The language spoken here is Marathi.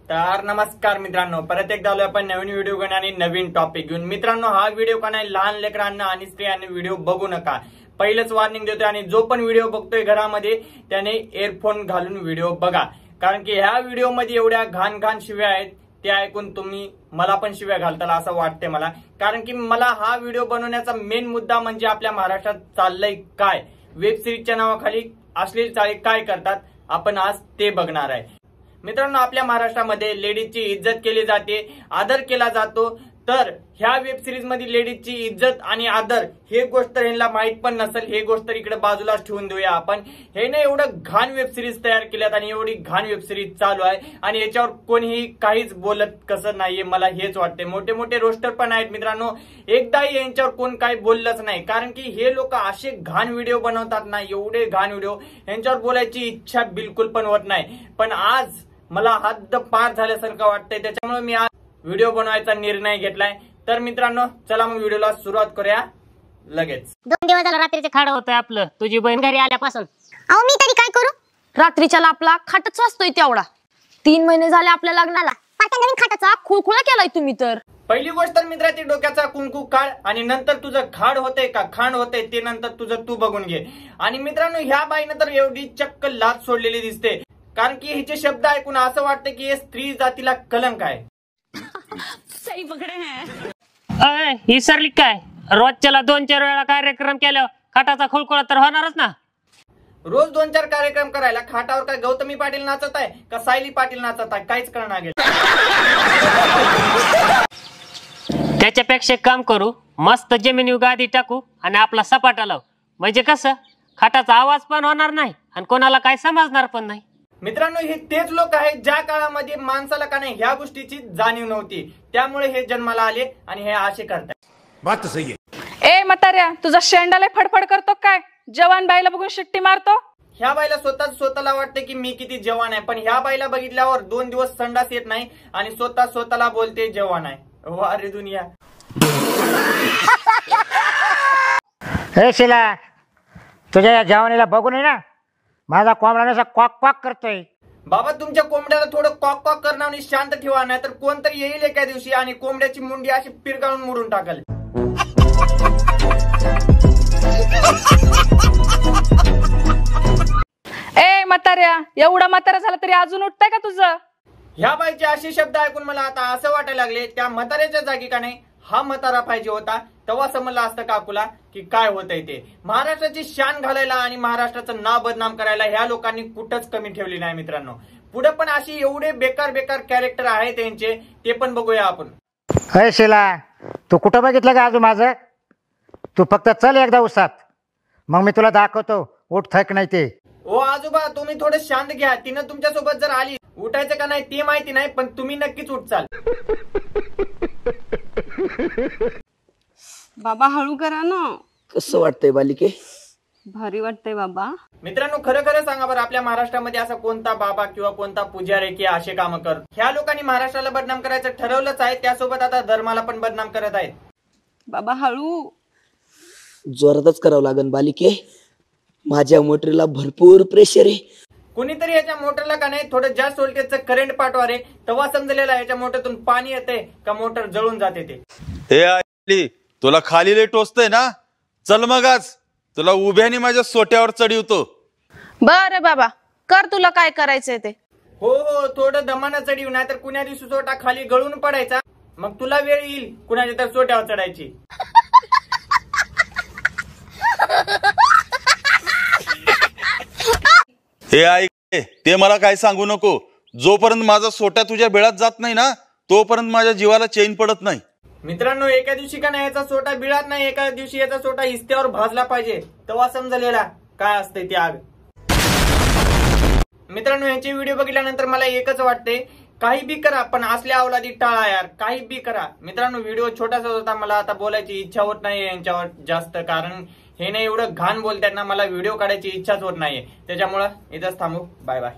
तर नमस्कार मित्रांनो, परत एकदा आलोय आपण नवीन व्हिडिओ घेऊन आणि नवीन टॉपिक घेऊन। मित्रांनो, हा व्हिडिओ का नाही लहान लेकरांना आणि स्त्रियांना व्हिडिओ बघू नका, पहिलेच वॉर्निंग देतोय। आणि जो पण व्हिडिओ बघतोय घरामध्ये त्याने इयरफोन घालून व्हिडिओ बघा, कारण की ह्या व्हिडिओ मध्ये एवढ्या घाण घाण शिव्या आहेत ते ऐकून तुम्ही मला पण शिव्या घालताल असं वाटते मला। कारण की मला हा व्हिडिओ बनवण्याचा मेन मुद्दा म्हणजे आपल्या महाराष्ट्रात चाललंय काय, वेब सिरीजच्या नावाखाली अश्लील चाळे काय करतात, आपण आज ते बघणार आहे। मित्रांनो, आपल्या महाराष्ट्रामध्ये लेडीजची इज्जत केली जाते, आदर केला जातो। तर ह्या वेब सिरीज मध्ये लेडीजची इज्जत आणि आदर हे गोष्ट ह्यांना माहित पण नसेल, हे गोष्ट इकडे बाजूलाच ठेवून देऊया आपण। हे ना एवढं घाण वेब सिरीज तयार केल्यात आणि एवढी घाण वेब सिरीज चालू आहे आणि याच्यावर कोणीही काहीच बोलत कसं नाहीये, मला हेच वाटते। मोठे मोठे रोस्टर पण आहेत मित्रांनो, एकदाही यांच्यावर कोण काही बोललंच नाही, कारण की हे लोक असे घाण व्हिडिओ बनवतात ना, एवढे घाण व्हिडिओ, यांच्यावर बोलायची इच्छा बिलकुल पण होत नाही। पण आज मला हद्द पार झाल्यासारखं वाटतंय, त्याच्यामुळे मी आज व्हिडिओ बनवायचा निर्णय घेतलाय। तर मित्रांनो, चला मग व्हिडिओला सुरुवात करूया लगेच। 2 दिवस झाले रात्रीचे खाड होतंय आपलं, तुझी बहीण घरी आल्यापासून। अहो मी तरी काय करू, रात्रीच्याला आपला खाटच वाजतोय तेवढा। 3 महिने झाले आपल्या लग्नाला, पाट्या नवीन खाटाचा खुळखुळा केलाय तुम्ही तर। पहिली गोष्ट तर मित्रा, ती डोक्याचा कुंकू काढ आणि नंतर तुझं खाड होतंय का खांड होतंय ते नंतर तुझं तू बघून घे। आणि मित्रांनो, ह्या बाईनं तर एवढी चक्क लाच सोडलेली दिसते, कारण की हिचे शब्द ऐकून असं वाटतं की हे स्त्री जातीला कलंक आहे। सही पकडे हैं। अय विसरली काय, रोजच्याला 2-4 वेळा कार्यक्रम केल्यावर खाटाचा खुळखुळा तर होणारच ना। रोज 2-4 कार्यक्रम करायला खाटावर काय गौतमी पाटील नाचत आहे का सायली पाटील नाचत आहे, काहीच करणार गेलं। त्याच्यापेक्षा काम करू, मस्त जमिनीवर गादी टाकू आणि आपला सपाटा लावू, म्हणजे कसं खाटाचा आवाज पण होणार नाही आणि कोणाला काय समजणार पण नाही। मित्रांनो, हे तेच लोक आहेत ज्या काळामध्ये माणसाला का नाही ह्या गोष्टीची जाणीव नव्हती, त्यामुळे हे जन्माला आले आणि हे असे करतात। बात तो सही आहे। ए म्हाताऱ्या, तुझा शेंडाला फडफड करतो काय, जवान बाईला बघून शिट्टी मारतो। ह्या बाईला स्वतःला वाटते की मी किती जवान आहे, पण ह्या बाईला बघितल्यावर 2 दिवस संडास येत नाही आणि स्वतःला बोलते जवान आहे। वा रे दुनिया। हे शिला, तुझ्या या जवानीला बघून आहे ना माझा कोंबडा कॉक कॉक करतोय। बाबा, तुमच्या कोंबड्याला थोडं कॉक कॉक करणं आणि शांत ठेवा, नाही तर कोणतरी येईल एका दिवशी आणि कोंबड्याची मुंडी अशी पिरगाळून मोडून टाकल। ए म्हाताऱ्या, एवढा म्हातारा झाला तरी अजून उठतंय का तुझं? ह्या बाईचे असे शब्द ऐकून मला आता असं वाटायला लागले, त्या म्हाताऱ्याच्या जागी का नाही हा म्हातारा पाहिजे होता, तेव्हा समजलं असतं काकूला की काय होतंय ते। महाराष्ट्राची शान घालायला आणि महाराष्ट्राचं नाव बदनाम करायला ह्या लोकांनी कुठंच कमी ठेवली नाही मित्रांनो। पुढे पण अशी एवढे बेकार कॅरेक्टर आहेत त्यांचे, ते पण बघूया आपण। हे शिला, तू कुठं बघितलं का अजून माझं? तू फक्त चल एकदा उसात, मग मी तुला दाखवतो उठ थक नाही ते। ओ आजोबा, तुम्ही थोडं शांत घ्या, तिनं तुमच्या सोबत जर आली, उठायचं का नाही ते माहिती नाही, पण तुम्ही नक्कीच उठचाल। बाबा हळू करा ना। कसं वाटतंय बालिके? भारी वाटतंय बाबा। मित्रांनो, खरं सांगा बरं, आपल्या महाराष्ट्रामध्ये असा कोणता बाबा किंवा कोणता पुजारी की असे काम करत? ह्या लोकांनी महाराष्ट्राला बदनाम करायचं ठरवलंच आहे, त्यासोबत आता धर्माला पण बदनाम करत आहेत। बाबा हळू, जोरातच करावं लागेल बालिके, माझ्या मोटरीला भरपूर प्रेशर आहे। कुणीतरी याच्या मोटरला का नाही थोडं जास्त व्होल्टेजचं करंट पाठवा रे, तेव्हा समजलेला याच्या मोटरतून पाणी येते का मोटर जळून जाते ते। हे आली, तुला खाली लय टोचतंय ना, चल मग आज तुला उभ्याने माझ्या सोट्यावर चढवतो। बर बाबा, कर तुला काय करायचंय ते। हो, थोडं दमानं चढीव, नाही तर कुण्या दिवशी सोटा खाली गळून पडायचा, मग तुला वेळ येईल कुणाच्या तर सोट्यावर चढायची। हे ऐक, ते मला काय सांगू नको, जोपर्यंत माझा सोटा तुझ्या बेळात जात नाही ना, तोपर्यंत माझ्या जीवाला चैन पडत नाही। मित्रांनो, एका दिवशी का नाही याचा सोटा बिळात नाही, एका दिवशी याचा सोटा इस्त्यावर भाजला पाहिजे, तेव्हा समजलेला काय असते ती आग। मित्रांनो, यांचे व्हिडिओ बघितल्यानंतर मला एकच वाटते, काही बी करा पण असल्या अवलादी टाळा यार, काही बी करा। मित्रांनो, व्हिडिओ छोटासा होता, मला आता बोलायची इच्छा होत नाही यांच्यावर जास्त, कारण हे नाही एवढं घाण बोलतात ना, मला व्हिडिओ काढायची इच्छाच होत नाहीये, त्याच्यामुळे इथंच थांबू। Bye bye.